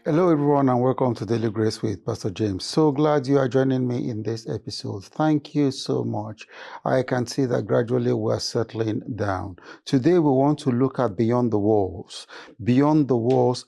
Hello, everyone, and welcome to Daily Grace with Pastor James. So glad you are joining me in this episode. Thank you so much. I can see that gradually we're settling down. Today, we want to look at beyond the walls,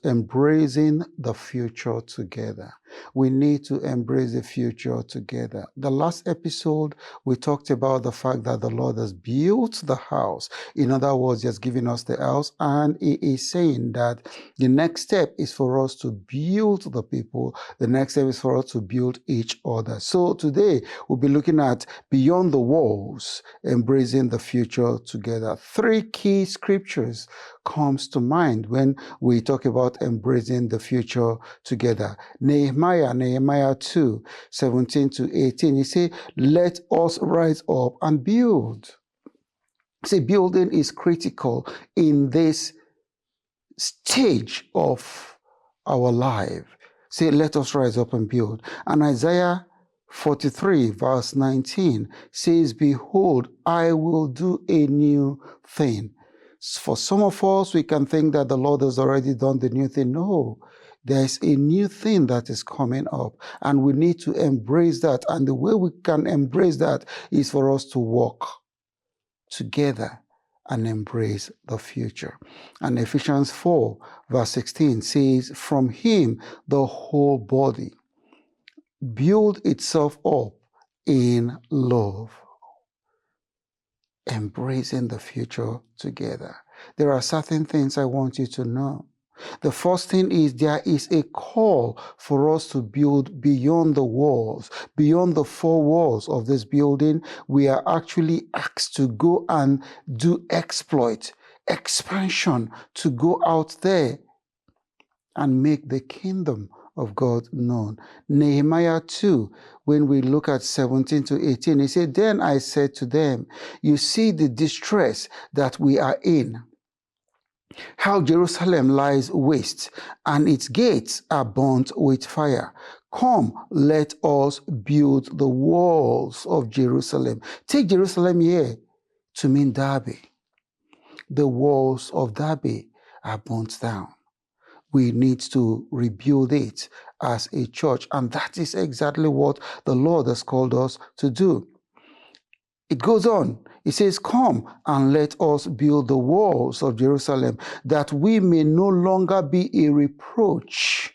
embracing the future together. We need to embrace the future together. The last episode, we talked about the fact that the Lord has built the house. In other words, He has given us the house, and He is saying that the next step is for us to build the people. The next step is for us to build each other. So today we'll be looking at beyond the walls, embracing the future together. Three key scriptures comes to mind when we talk about embracing the future together. Nehemiah 2, 17 to 18. He said, let us rise up and build. See, building is critical in this stage of our life. Say, let us rise up and build. And Isaiah 43 verse 19 says, behold, I will do a new thing. For some of us, we can think that the Lord has already done the new thing. No, there's a new thing that is coming up, and we need to embrace that. And the way we can embrace that is for us to walk together and embrace the future. And Ephesians 4 verse 16 says, from Him the whole body build itself up in love, embracing the future together. There are certain things I want you to know. The first thing is there is a call for us to build beyond the walls, beyond the four walls of this building. We are actually asked to go and do exploit, expansion, to go out there and make the kingdom of God known. Nehemiah 2, when we look at 17 to 18, he said, then I said to them, you see the distress that we are in, how Jerusalem lies waste, and its gates are burnt with fire. Come, let us build the walls of Jerusalem. Take Jerusalem here to mean Derby. The walls of Derby are burnt down. We need to rebuild it as a church, and that is exactly what the Lord has called us to do. It goes on. It says, come and let us build the walls of Jerusalem, that we may no longer be a reproach.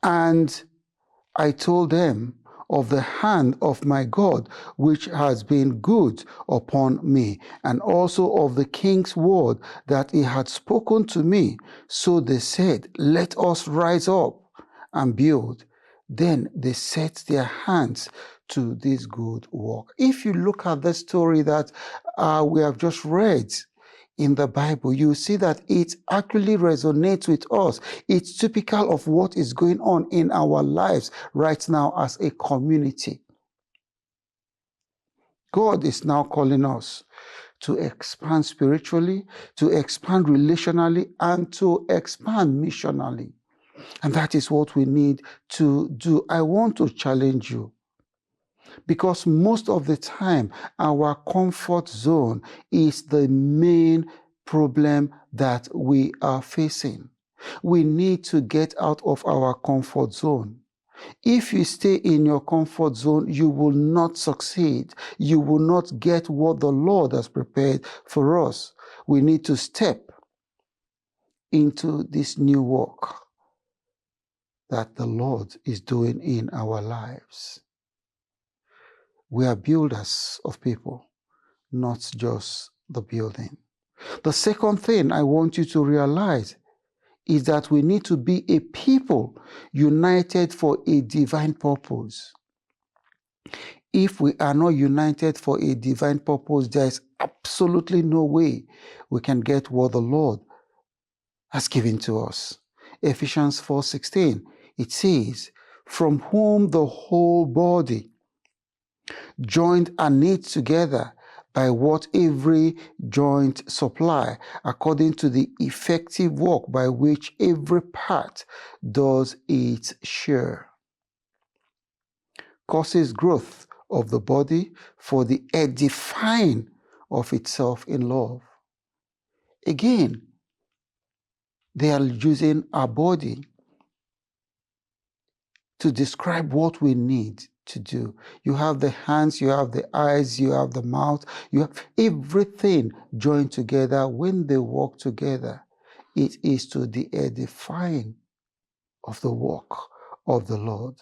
And I told them of the hand of my God, which has been good upon me, and also of the king's word that he had spoken to me. So they said, let us rise up and build. Then they set their hands to this good work. If you look at the story that we have just read in the Bible, you see that it actually resonates with us. It's typical of what is going on in our lives right now as a community. God is now calling us to expand spiritually, to expand relationally, and to expand missionally. And that is what we need to do. I want to challenge you, because most of the time, our comfort zone is the main problem that we are facing. We need to get out of our comfort zone. If you stay in your comfort zone, you will not succeed. You will not get what the Lord has prepared for us. We need to step into this new work that the Lord is doing in our lives. We are builders of people, not just the building. The second thing I want you to realize is that we need to be a people united for a divine purpose. If we are not united for a divine purpose, there is absolutely no way we can get what the Lord has given to us. Ephesians 4:16, it says, from whom the whole body, joined and knit together by what every joint supply, according to the effective work by which every part does its share, causes growth of the body for the edifying of itself in love. Again, They are using our body to describe what we need to do. You have the hands, you have the eyes, you have the mouth, you have everything joined together. When they work together, it is to the edifying of the work of the Lord.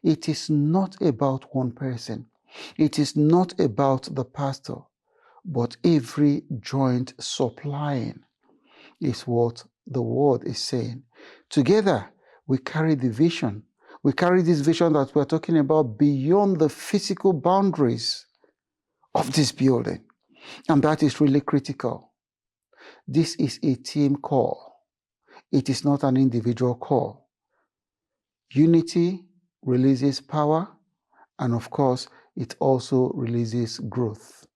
It is not about one person. It is not about the pastor, but every joint supplying is what the word is saying. Together, we carry the vision. We carry this vision that we're talking about beyond the physical boundaries of this building. And that is really critical. This is a team call. It is not an individual call. Unity releases power, and of course, it also releases growth.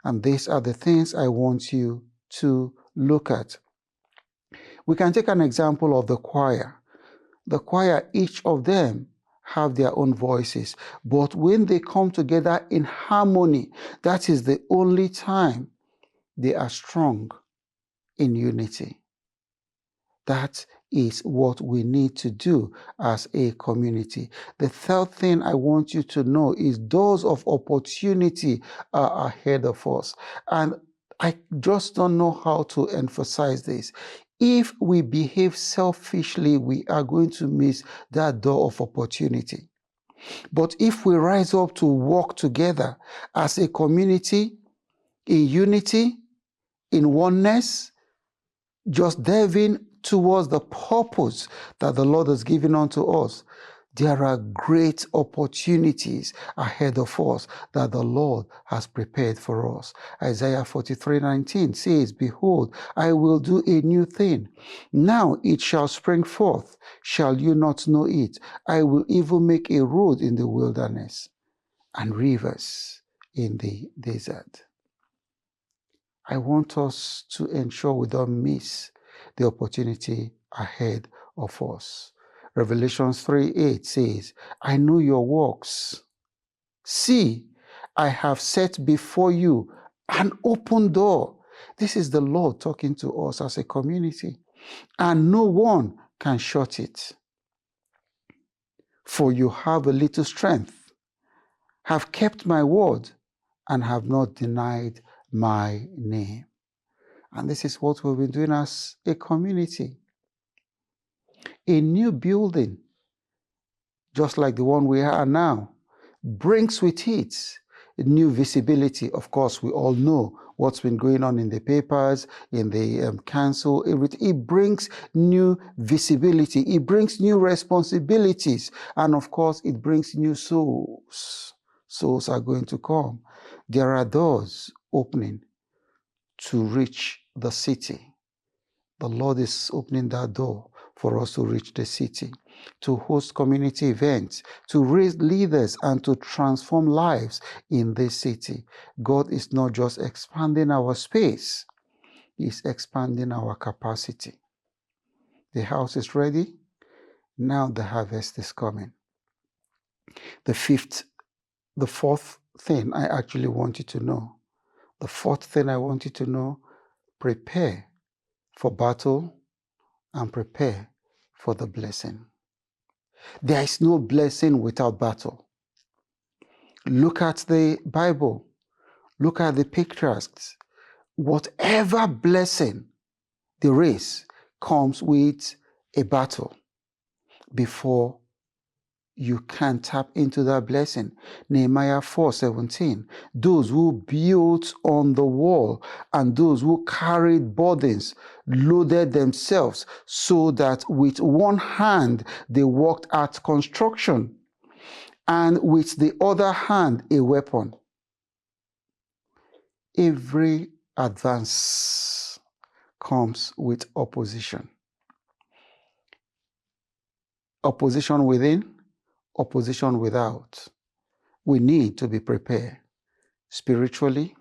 And these are the things I want you to look at. We can take an example of the choir. The choir, each of them have their own voices, but when they come together in harmony, that is the only time they are strong in unity. That is what we need to do as a community. The third thing I want you to know is doors of opportunity are ahead of us. And I just don't know how to emphasize this. If we behave selfishly, we are going to miss that door of opportunity. But if we rise up to work together as a community, in unity, in oneness, just delving towards the purpose that the Lord has given unto us, there are great opportunities ahead of us that the Lord has prepared for us. Isaiah 43:19 says, "Behold, I will do a new thing. Now it shall spring forth. Shall you not know it? I will even make a road in the wilderness and rivers in the desert." I want us to ensure we don't miss the opportunity ahead of us. Revelation 3:8 says, "I know your works. See, I have set before you an open door." This is the Lord talking to us as a community. "And no one can shut it. For you have a little strength, have kept my word, and have not denied my name." And this is what we've been doing as a community. A new building, just like the one we are now, brings with it new visibility. Of course, we all know what's been going on in the papers, in the council, everything. It brings new visibility. It brings new responsibilities. And of course, it brings new souls. Souls are going to come. There are doors opening to reach the city. The Lord is opening that door for us to reach the city, to host community events, to raise leaders, and to transform lives in this city. God is not just expanding our space, He's expanding our capacity. The house is ready. Now the harvest is coming. The fourth thing I actually want you to know. The fourth thing I want you to know, prepare for battle and prepare for the blessing. There is no blessing without battle. Look at the Bible. Look at the pictures. Whatever blessing there is comes with a battle before you can tap into that blessing. Nehemiah 4:17. Those who built on the wall and those who carried burdens loaded themselves so that with one hand they worked at construction and with the other hand a weapon. Every advance comes with opposition. Opposition within, opposition without. We need to be prepared spiritually,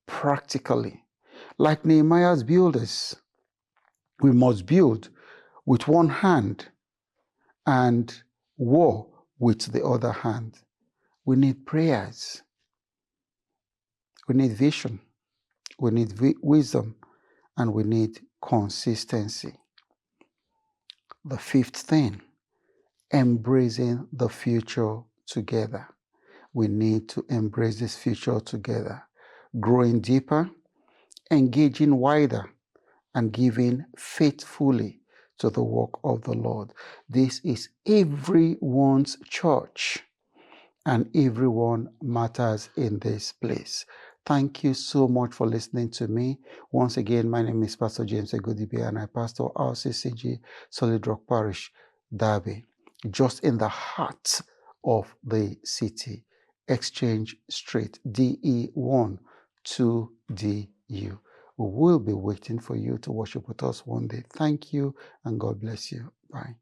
practically. Like Nehemiah's builders, we must build with one hand and war with the other hand. We need prayers. We need vision. We need wisdom, and we need consistency. The fifth thing, embracing the future together. We need to embrace this future together, growing deeper, engaging wider, and giving faithfully to the work of the Lord. This is everyone's church, and everyone matters in this place. Thank you so much for listening to me. Once again, my name is Pastor James Egodibe, and I pastor RCCG Solid Rock Parish, Derby, just in the heart of the city, Exchange Street, DE1 2DU. We will be waiting for you to worship with us one day. Thank you, and God bless you. Bye.